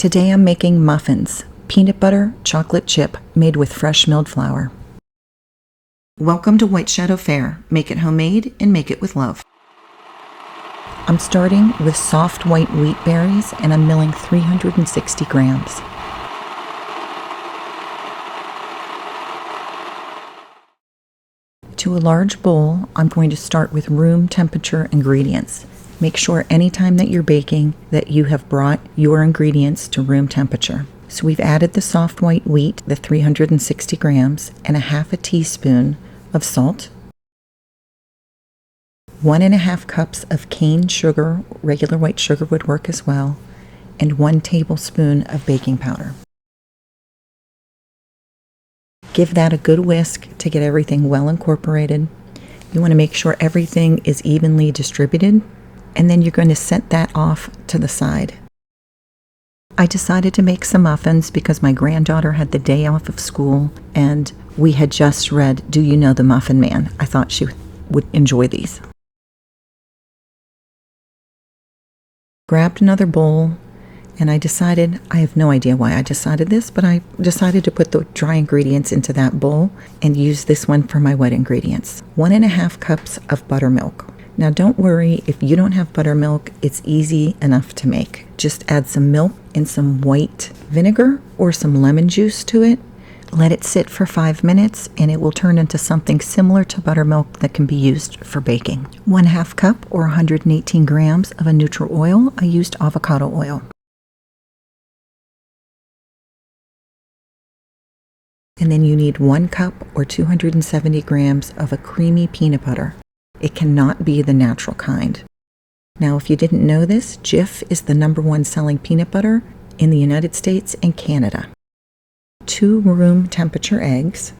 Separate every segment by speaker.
Speaker 1: Today I'm making muffins, peanut butter chocolate chip made with fresh milled flour. Welcome to White Shadow Fare. Make it homemade and make it with love. I'm starting with soft white wheat berries and I'm milling 360 grams. To a large bowl, I'm going to start with room temperature ingredients. Make sure anytime that you're baking that you have brought your ingredients to room temperature. So we've added the soft white wheat, the 360 grams, and a half a teaspoon of salt, 1.5 cups of cane sugar, regular white sugar would work as well, and 1 tablespoon of baking powder. Give that a good whisk to get everything well incorporated. You want to make sure everything is evenly distributed, and then you're going to set that off to the side. I decided to make some muffins because my granddaughter had the day off of school and we had just read Do You Know the Muffin Man? I thought she would enjoy these. Grabbed another bowl and I decided, I have no idea why I decided this, but I decided to put the dry ingredients into that bowl and use this one for my wet ingredients. 1.5 cups of buttermilk. Now don't worry, if you don't have buttermilk, it's easy enough to make. Just add some milk and some white vinegar or some lemon juice to it. Let it sit for 5 minutes and it will turn into something similar to buttermilk that can be used for baking. 1/2 cup or 118 grams of a neutral oil. I used avocado oil. And then you need 1 cup or 270 grams of a creamy peanut butter. It cannot be the natural kind. Now, if you didn't know this, Jif is the #1 selling peanut butter in the United States and Canada. 2 room temperature eggs,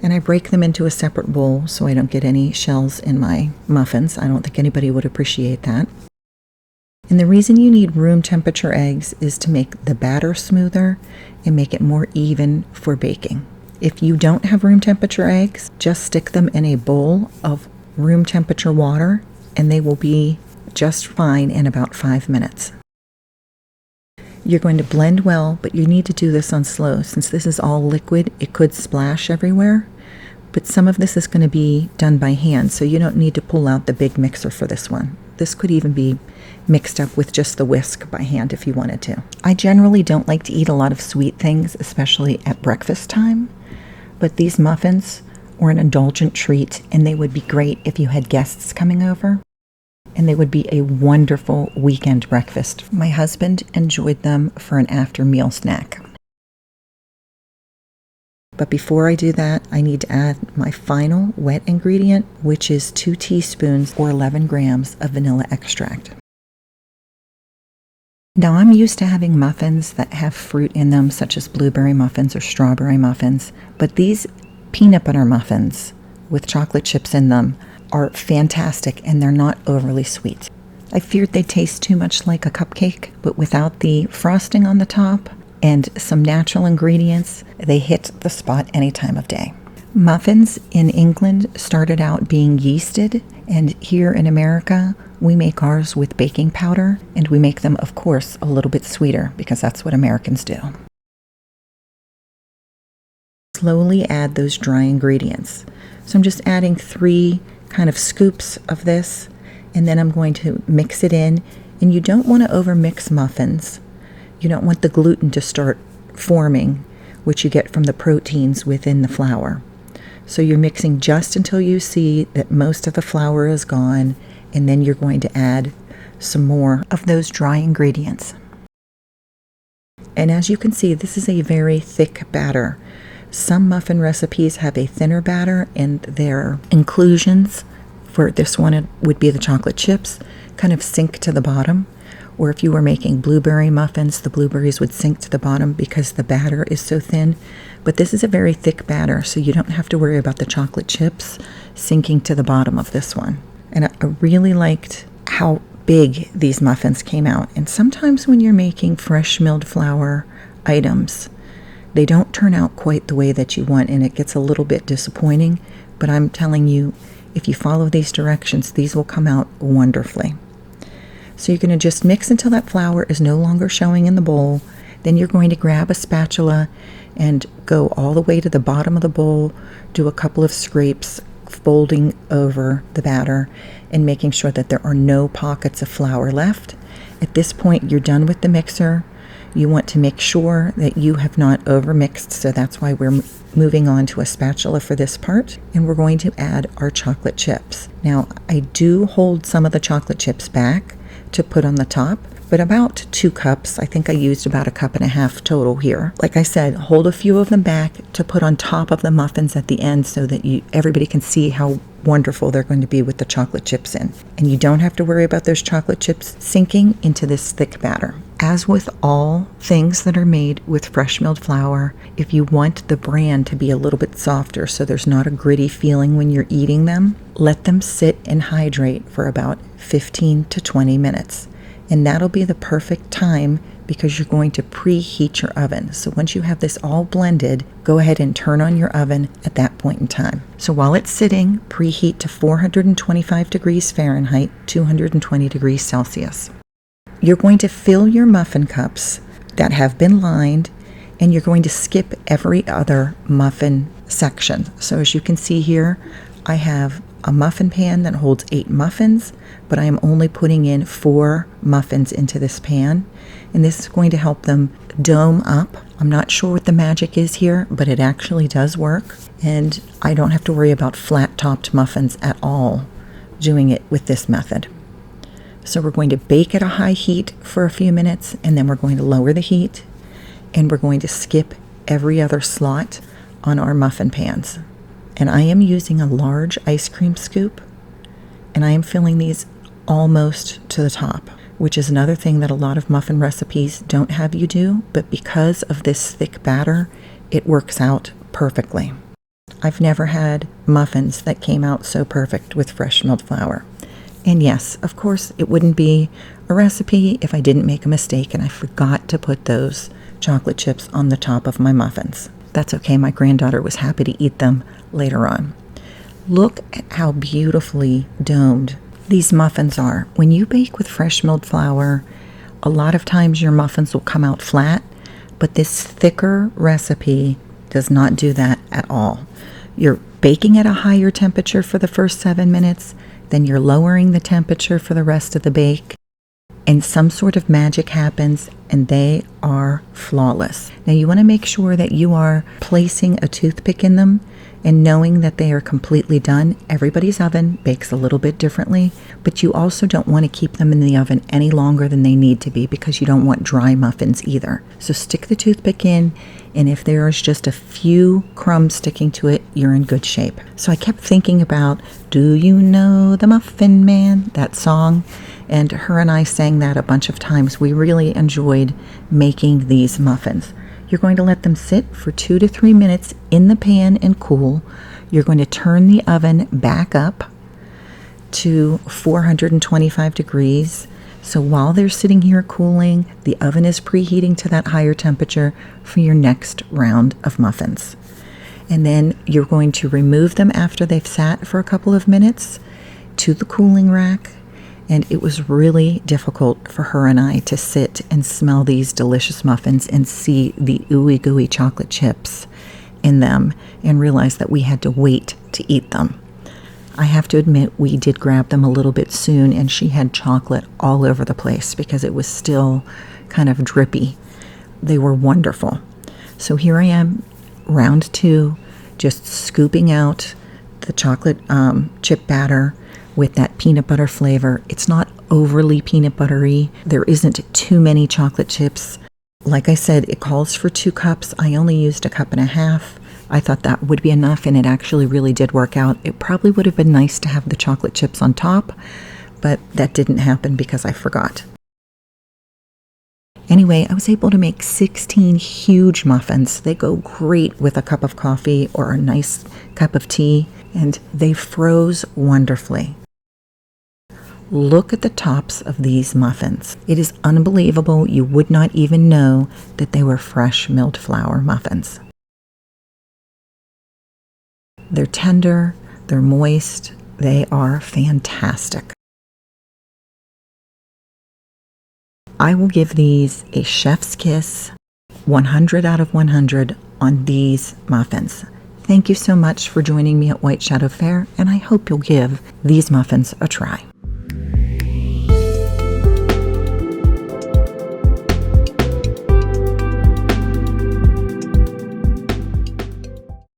Speaker 1: and I break them into a separate bowl so I don't get any shells in my muffins. I don't think anybody would appreciate that. And the reason you need room temperature eggs is to make the batter smoother and make it more even for baking. If you don't have room temperature eggs, just stick them in a bowl of room temperature water and they will be just fine in about 5 minutes. You're going to blend well, but you need to do this on slow. Since this is all liquid, it could splash everywhere, but some of this is going to be done by hand, so you don't need to pull out the big mixer for this one. This could even be mixed up with just the whisk by hand if you wanted to. I generally don't like to eat a lot of sweet things, especially at breakfast time, but these muffins are an indulgent treat and they would be great if you had guests coming over, and they would be a wonderful weekend breakfast. My husband enjoyed them for an after meal snack. But before I do that, I need to add my final wet ingredient, which is 2 teaspoons or 11 grams of vanilla extract. Now I'm used to having muffins that have fruit in them, such as blueberry muffins or strawberry muffins, but these peanut butter muffins with chocolate chips in them are fantastic and they're not overly sweet. I feared they'd taste too much like a cupcake, but without the frosting on the top and some natural ingredients, they hit the spot any time of day. Muffins in England started out being yeasted, and here in America, we make ours with baking powder, and we make them, of course, a little bit sweeter because that's what Americans do. Slowly add those dry ingredients. So I'm just adding 3 kind of scoops of this, and then I'm going to mix it in. And you don't want to overmix muffins. You don't want the gluten to start forming, which you get from the proteins within the flour. So you're mixing just until you see that most of the flour is gone, and then you're going to add some more of those dry ingredients. And as you can see, this is a very thick batter. Some muffin recipes have a thinner batter, and their inclusions, for this one it would be the chocolate chips, kind of sink to the bottom. Or if you were making blueberry muffins, the blueberries would sink to the bottom because the batter is so thin. But this is a very thick batter, so you don't have to worry about the chocolate chips sinking to the bottom of this one. And I really liked how big these muffins came out. And sometimes when you're making fresh milled flour items, they don't turn out quite the way that you want, and it gets a little bit disappointing. But I'm telling you, if you follow these directions, these will come out wonderfully. So you're going to just mix until that flour is no longer showing in the bowl. Then you're going to grab a spatula and go all the way to the bottom of the bowl, do a couple of scrapes, folding over the batter and making sure that there are no pockets of flour left. At this point, you're done with the mixer. You want to make sure that you have not overmixed, so that's why we're moving on to a spatula for this part. And we're going to add our chocolate chips. Now, I do hold some of the chocolate chips back to put on the top, but about 2 cups. I think I used about 1.5 cups total here. Like I said, hold a few of them back to put on top of the muffins at the end so that everybody can see how wonderful they're going to be with the chocolate chips in. And you don't have to worry about those chocolate chips sinking into this thick batter. As with all things that are made with fresh milled flour, if you want the bran to be a little bit softer so there's not a gritty feeling when you're eating them, let them sit and hydrate for about 15 to 20 minutes. And that'll be the perfect time because you're going to preheat your oven. So once you have this all blended, go ahead and turn on your oven at that point in time. So while it's sitting, preheat to 425 degrees Fahrenheit, 220 degrees Celsius. You're going to fill your muffin cups that have been lined, and you're going to skip every other muffin section. So as you can see here, I have a muffin pan that holds 8 muffins, but I am only putting in 4 muffins into this pan, and this is going to help them dome up. I'm not sure what the magic is here, but it actually does work, and I don't have to worry about flat-topped muffins at all doing it with this method. So we're going to bake at a high heat for a few minutes, and then we're going to lower the heat, and we're going to skip every other slot on our muffin pans. And I am using a large ice cream scoop, and I am filling these almost to the top, which is another thing that a lot of muffin recipes don't have you do, but because of this thick batter, it works out perfectly. I've never had muffins that came out so perfect with fresh milled flour. And yes, of course, it wouldn't be a recipe if I didn't make a mistake and I forgot to put those chocolate chips on the top of my muffins. That's okay, my granddaughter was happy to eat them later on. Look at how beautifully domed these muffins are. When you bake with fresh milled flour, a lot of times your muffins will come out flat, but this thicker recipe does not do that at all. You're baking at a higher temperature for the first 7 minutes, then you're lowering the temperature for the rest of the bake, and some sort of magic happens, and they are flawless. Now you want to make sure that you are placing a toothpick in them and knowing that they are completely done. Everybody's oven bakes a little bit differently, but you also don't want to keep them in the oven any longer than they need to be because you don't want dry muffins either. So stick the toothpick in, and if there is just a few crumbs sticking to it, you're in good shape. So I kept thinking about, "Do you know the Muffin Man?" that song, and her and I sang that a bunch of times. We really enjoyed making these muffins. You're going to let them sit for 2 to 3 minutes in the pan and cool. You're going to turn the oven back up to 425 degrees. So while they're sitting here cooling, the oven is preheating to that higher temperature for your next round of muffins. And then you're going to remove them after they've sat for a couple of minutes to the cooling rack. And it was really difficult for her and I to sit and smell these delicious muffins and see the ooey gooey chocolate chips in them and realize that we had to wait to eat them. I have to admit, we did grab them a little bit soon, and she had chocolate all over the place because it was still kind of drippy. They were wonderful. So here I am, round 2, just scooping out the chocolate chip batter with that peanut butter flavor. It's not overly peanut buttery. There isn't too many chocolate chips. Like I said, it calls for 2 cups. I only used 1.5 cups. I thought that would be enough, and it actually really did work out. It probably would have been nice to have the chocolate chips on top, but that didn't happen because I forgot. Anyway, I was able to make 16 huge muffins. They go great with a cup of coffee or a nice cup of tea, and they froze wonderfully. Look at the tops of these muffins. It is unbelievable. You would not even know that they were fresh milled flour muffins. They're tender, they're moist, they are fantastic. I will give these a chef's kiss, 100 out of 100 on these muffins. Thank you so much for joining me at White Shadow Fare, and I hope you'll give these muffins a try.